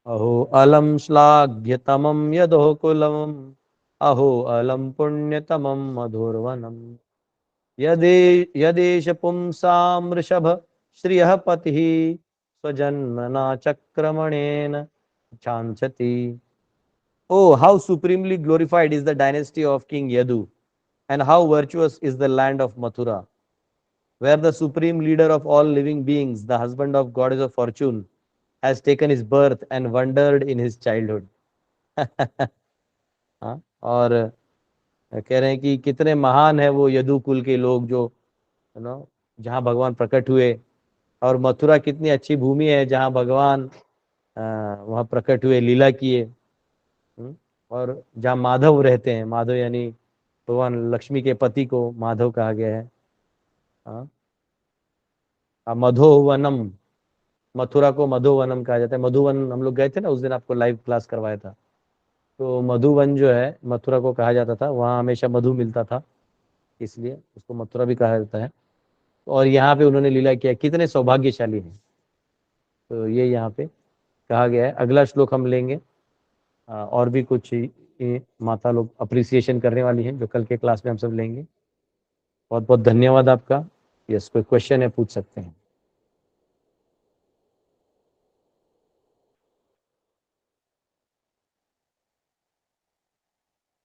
अहो अलम श्लाघ्यतमं यदो कुलम, अहो अलम पुण्यतमं मधुरवनम, यदेश पुंसाम वृषभ श्रियः पतिः, स्वजन्मना चक्रमणेन चांचति। Oh, how supremely glorified is the dynasty of King Yadu, and how virtuous is the land of Mathura, where the supreme leader of all living beings, the husband of goddess of fortune, has taken his birth and wandered in his childhood. हाँ, और कह रहे हैं कि कितने महान है वो यदु कुल के लोग जो जहाँ भगवान प्रकट हुए, और मथुरा कितनी अच्छी भूमि है जहाँ भगवान वहाँ प्रकट हुए, लीला किए। और जहाँ माधव रहते हैं, माधव यानी भगवान लक्ष्मी के पति को माधव कहा गया है। हाँ, मधोवनम, मथुरा को मधुवनम कहा जाता है। मधुवन हम लोग गए थे ना उस दिन, आपको लाइव क्लास करवाया था। तो मधुवन जो है मथुरा को कहा जाता था, वहाँ हमेशा मधु मिलता था, इसलिए उसको मथुरा भी कहा जाता है। और यहाँ पे उन्होंने लीला किया, कितने सौभाग्यशाली हैं। तो ये यहाँ पे कहा गया है। अगला श्लोक हम लेंगे। और भी कुछ माता लोग अप्रिसिएशन करने वाली हैं जो कल के क्लास में हम सब लेंगे। बहुत बहुत धन्यवाद आपका। यस, कोई क्वेश्चन है पूछ सकते हैं।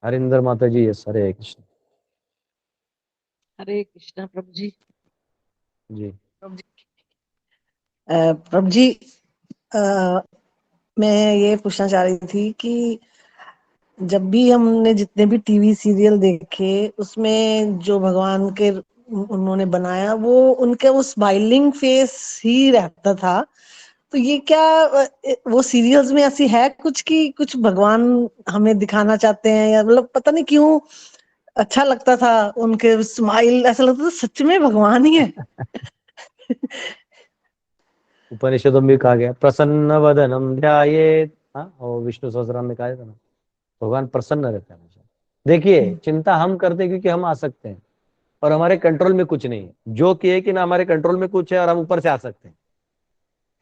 हरिंदर माता जी, यस, हरे कृष्ण। हरे कृष्णा प्रभु जी। जी प्रभु जी, मैं ये पूछना चाह रही थी कि जब भी हमने जितने भी टीवी सीरियल देखे उसमें जो भगवान के उन्होंने बनाया वो उनके वो स्माइलिंग फेस ही रहता था। तो ये क्या वो सीरियल्स में ऐसी है कुछ कि कुछ भगवान हमें दिखाना चाहते हैं, या मतलब पता नहीं क्यों अच्छा लगता था उनके स्माइल, ऐसा लगता था सच में भगवान ही है। उपनिषदों में कहा गया प्रसन्न वदनम ध्यायेत्। हाँ, और विष्णु सहस्त्रनाम में कहा था ना, भगवान प्रसन्न रहता है हमेशा। देखिए, चिंता हम करते हैं क्योंकि हम आ सकते हैं और हमारे कंट्रोल में कुछ नहीं है। जो कि कि ना हमारे कंट्रोल में कुछ है और हम ऊपर से आ सकते हैं।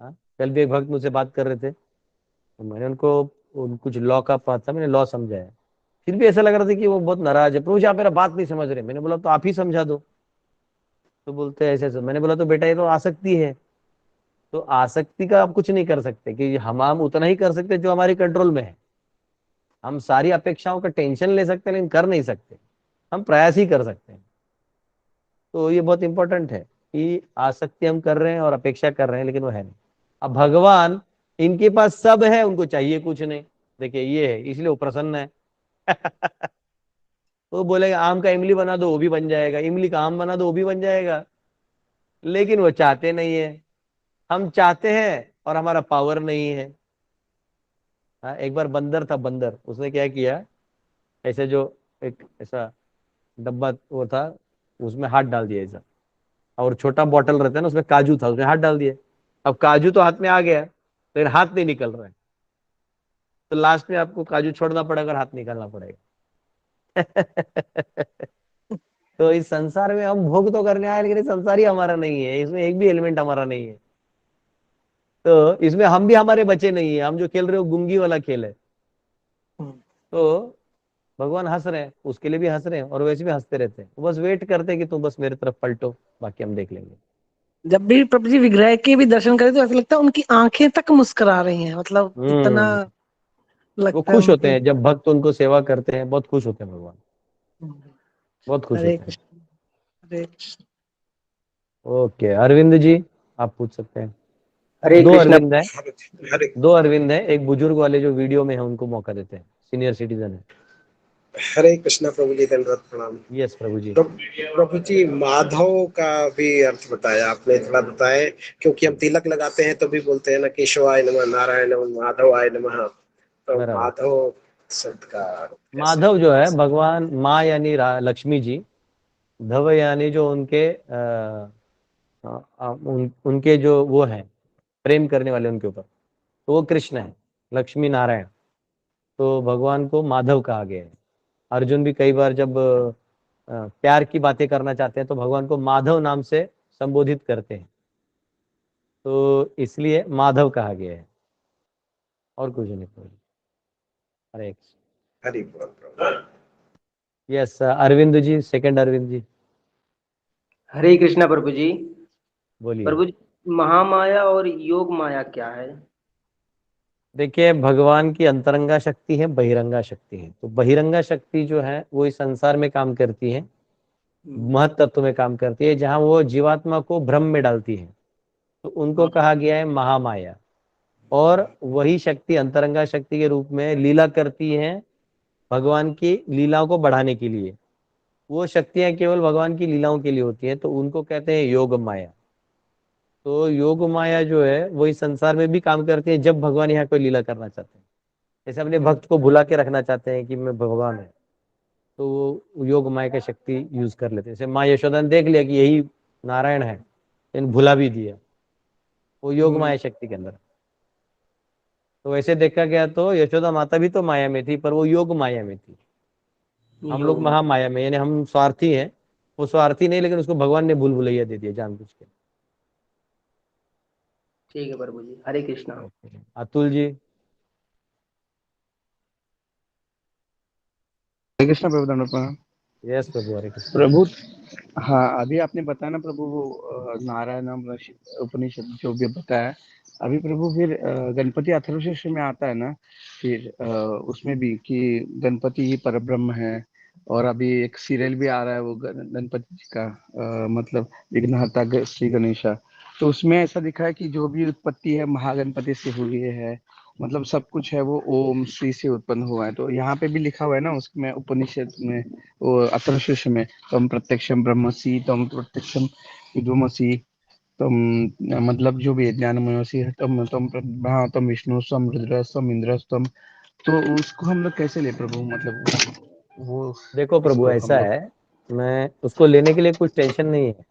हाँ, कल भी एक भक्त मुझसे बात कर रहे थे, तो मैंने उनको कुछ लॉ का पाठ था, मैंने लॉ समझाया। फिर भी ऐसा लग रहा था कि वो बहुत नाराज है, प्रभु जी आप मेरा बात नहीं समझ रहे। मैंने बोला तो आप ही समझा दो। तो बोलते ऐसे ऐसे। मैंने बोला तो बेटा ये तो आसक्ति है। तो आसक्ति का आप कुछ नहीं कर सकते, कि हम उतना ही कर सकते जो हमारे कंट्रोल में है। हम सारी अपेक्षाओं का टेंशन ले सकते हैं लेकिन कर नहीं सकते, हम प्रयास ही कर सकते हैं। तो ये बहुत इंपॉर्टेंट है कि आसक्ति हम कर रहे हैं और अपेक्षा कर रहे हैं लेकिन वो है नहीं। अब भगवान, इनके पास सब है, उनको चाहिए कुछ नहीं। देखिए ये है, इसलिए वो प्रसन्न है। वो बोलेगा आम का इमली बना दो वो भी बन जाएगा, इमली का आम बना दो वो भी बन जाएगा। लेकिन वो चाहते नहीं है, हम चाहते हैं और हमारा पावर नहीं है। हाँ, एक बार बंदर था, बंदर, उसने क्या किया, ऐसे जो एक ऐसा डब्बा वो था, उसमें हाथ डाल दिया ऐसा, और छोटा बॉटल रहता है ना, उसमें काजू था, उसमें हाथ डाल दिया। अब काजू तो हाथ में आ गया, लेकिन हाथ नहीं निकल रहा है, तो लास्ट में आपको काजू छोड़ना पड़ेगा और हाथ निकालना पड़ेगा। तो इस संसार में हम भोग तो करने आए, लेकिन ये संसार ही हमारा नहीं है, इसमें एक भी एलिमेंट हमारा नहीं है। तो इसमें हम भी हमारे बचे नहीं है, हम जो खेल रहे हो गुंगी वाला खेल है। तो भगवान हंस रहे हैं, उसके लिए भी हंस रहे हैं, और वैसे भी हंसते रहते हैं, वो बस वेट करते हैं कि तुम बस मेरी तरफ पलटो, बाकी हम देख लेंगे। जब भी प्रभु जी विग्रह के भी दर्शन करें तो ऐसा लगता है उनकी आंखें तक मुस्कुरा रही हैं, मतलब इतना वो लगता है खुश होते उनके। हैं जब भक्त उनको सेवा करते हैं, बहुत खुश होते हैं भगवान, बहुत खुश हरे होते हैं। कृष्ण, हरे कृष्ण। ओके अरविंद जी, आप पूछ सकते हैं। हरे दो कृष्णा। अरविंद है, हरे दो अरविंद है, एक बुजुर्ग वाले जो वीडियो में है उनको मौका देते हैं, सीनियर सिटीजन है। हरे कृष्णा प्रभु जी, दंडवत प्रणाम। यस प्रभु जी। प्रभु जी, माधव का भी अर्थ बताया आपने, थोड़ा बताए, क्योंकि हम तिलक लगाते हैं तो भी बोलते हैं ना, केशवाय नमः, नारायण नमः, माधवाय नमः। तो बराबर। माधव शब्द का कैसे? माधव जो है भगवान, माँ यानी लक्ष्मी जी, धव यानी जो उनके उनके जो वो है प्रेम करने वाले उनके ऊपर, तो वो कृष्ण है, लक्ष्मी नारायण। तो भगवान को माधव कहा गया है। अर्जुन भी कई बार जब प्यार की बातें करना चाहते हैं तो भगवान को माधव नाम से संबोधित करते हैं, तो इसलिए माधव कहा गया है, और कुछ नहीं प्रभु। हरे हरि बोल प्रभु। यस अरविंद जी, सेकंड अरविंद जी हरे कृष्णा प्रभु जी। बोलिए। प्रभु जी, महामाया और योग माया क्या है? देखिए भगवान की अंतरंगा शक्ति है, बहिरंगा शक्ति है। तो बहिरंगा शक्ति जो है वो इस संसार में काम करती है, महत तत्व में काम करती है, जहां वो जीवात्मा को भ्रम में डालती है, तो उनको कहा गया है महामाया। और वही शक्ति अंतरंगा शक्ति के रूप में लीला करती है भगवान की लीलाओं को बढ़ाने के लिए। वो शक्तियां केवल भगवान की लीलाओं के लिए होती हैं, तो उनको कहते हैं योग माया। तो योग माया जो है वो इस संसार में भी काम करती है जब भगवान यहाँ कोई लीला करना चाहते हैं, जैसे अपने भक्त को भुला के रखना चाहते हैं कि मैं भगवान है, तो वो योग माया की शक्ति यूज कर लेते हैं। जैसे माँ यशोदा ने देख लिया कि यही नारायण है, लेकिन भुला भी दिया, वो योग माया शक्ति के अंदर। तो वैसे देखा गया तो यशोदा माता भी तो माया में थी, पर वो योग माया में थी। हम लोग योग माया। महामाया में, यानी हम स्वार्थी हैं, वो स्वार्थी नहीं, लेकिन उसको भगवान ने भूल भुलैया दे दिया जानबूझ के। ठीक है प्रभु जी, हरे कृष्णा। अतुल जी। हरे कृष्ण प्रभु, दंडवत प्रणाम। यस प्रभु, हरे कृष्ण। प्रभु, हाँ अभी आपने बताया ना प्रभु, वो नारायण उपनिषद जो भी बताया, अभी प्रभु फिर गणपति अथर्वशीर्ष में आता है ना, फिर उसमें भी कि गणपति ही परब्रह्म है। और अभी एक सीरियल भी आ रहा है वो गणपति जी का, मतलब विघ्नहर्ता श्री गणेशा। तो उसमें ऐसा दिखा है कि जो भी उत्पत्ति है महागणपति से हुई है, मतलब सब कुछ है वो ओम श्री से उत्पन्न हुआ है। तो यहाँ पे भी लिखा हुआ है ना उसमें उपनिषद में, वो अथर्वशीर्ष में, तम प्रत्यक्षम ब्रह्मसि, तम प्रत्यक्षम विदुमसि, तम, मतलब जो भी है ज्ञानमयसी, तम तम हाँ, तम विष्णु सम रुद्र सम इंद्र तम। तो उसको हम लोग कैसे ले प्रभु, मतलब वो देखो प्रभु उसको हम ऐसा लोग। है, मैं उसको लेने के लिए कुछ टेंशन नहीं है,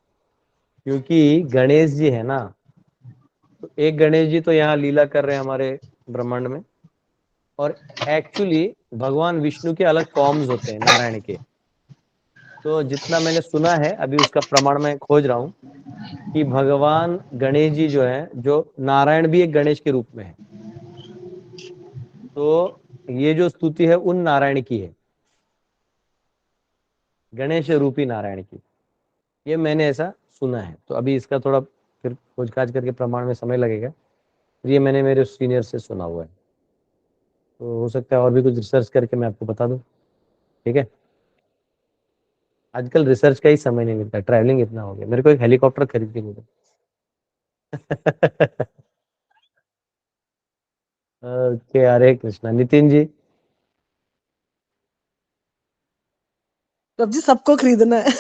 क्योंकि गणेश जी है ना, तो एक गणेश जी तो यहाँ लीला कर रहे हैं हमारे ब्रह्मांड में, और एक्चुअली भगवान विष्णु के अलग फॉर्म्स होते हैं नारायण के। तो जितना मैंने सुना है, अभी उसका प्रमाण मैं खोज रहा हूँ, कि भगवान गणेश जी जो है, जो नारायण भी एक गणेश के रूप में है। तो ये जो स्तुति है उन नारायण की है, गणेश रूपी नारायण की, ये मैंने ऐसा सुना है। तो अभी इसका थोड़ा फिर खोजखाज करके प्रमाण में समय लगेगा, ये मैंने मेरे सीनियर से सुना हुआ है, तो हो सकता है और भी कुछ रिसर्च करके मैं आपको बता दूं। ठीक है, आजकल रिसर्च का ही समय नहीं मिलता, ट्रैवलिंग इतना हो गया, मेरे को एक हेलीकॉप्टर खरीद के मिला। ओके हरे कृष्णा। नितिन जी। प्रभु जी सबको खरीदना है।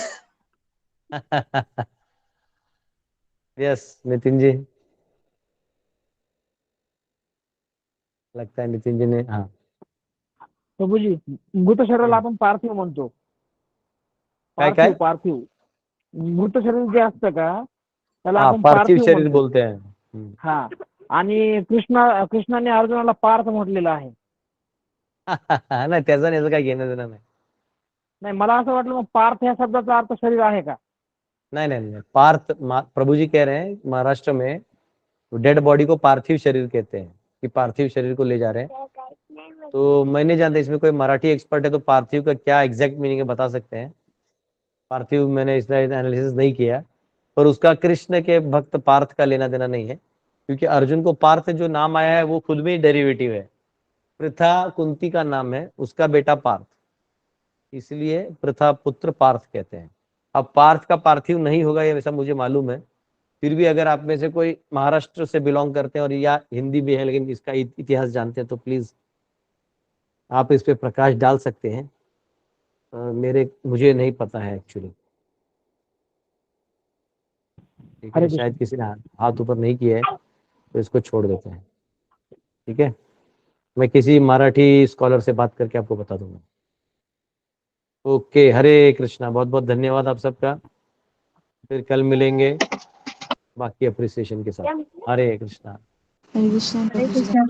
यस नितिन जी। लगता है नितिन जी ने, हाँ प्रभूजी मृत शरीराला आपण पार्थिव म्हणतो. काय काय पार्थिव मृत शरीर जे असतं का त्याला हाँ आपण पार्थिव पार्थिव शरीर म्हणतो. बोलते हैं. हा आणि कृष्णाने अर्जुनाला पार्थ म्हटलेलं आहे. नाही त्याचा याचं काही घेणं देणं नाही. नाही मला असं वाटलं मग पार्थ या शब्दाचा अर्थ शरीर आहे का? नहीं नहीं नहीं पार्थ प्रभु जी कह रहे हैं महाराष्ट्र में डेड बॉडी को पार्थिव शरीर कहते हैं कि पार्थिव शरीर को ले जा रहे हैं. तो मैं नहीं जानता, इसमें कोई मराठी एक्सपर्ट है तो पार्थिव का क्या एग्जैक्ट मीनिंग है बता सकते हैं. पार्थिव मैंने इसका एनालिसिस नहीं किया, पर उसका कृष्ण के भक्त पार्थ का लेना देना नहीं है, क्योंकि अर्जुन को पार्थ जो नाम आया है वो खुद में डेरिवेटिव है. पृथा कुंती का नाम है, उसका बेटा पार्थ, इसलिए पृथा पुत्र पार्थ कहते हैं. अब पार्थ का पार्थिव नहीं होगा ये वैसा मुझे मालूम है, फिर भी अगर आप में से कोई महाराष्ट्र से बिलोंग करते हैं और या हिंदी भी है लेकिन इसका इतिहास जानते हैं तो प्लीज आप इस पे प्रकाश डाल सकते हैं. मुझे नहीं पता है एक्चुअली. ठीक है, शायद किसी ने हाथ ऊपर नहीं किया है तो इसको छोड़ देते हैं. ठीक है, मैं किसी मराठी स्कॉलर से बात करके आपको बता दूंगा. ओके, हरे कृष्णा, बहुत बहुत धन्यवाद आप सबका. फिर कल मिलेंगे बाकी अप्रिसिएशन के साथ. हरे कृष्णा. हरे कृष्णा.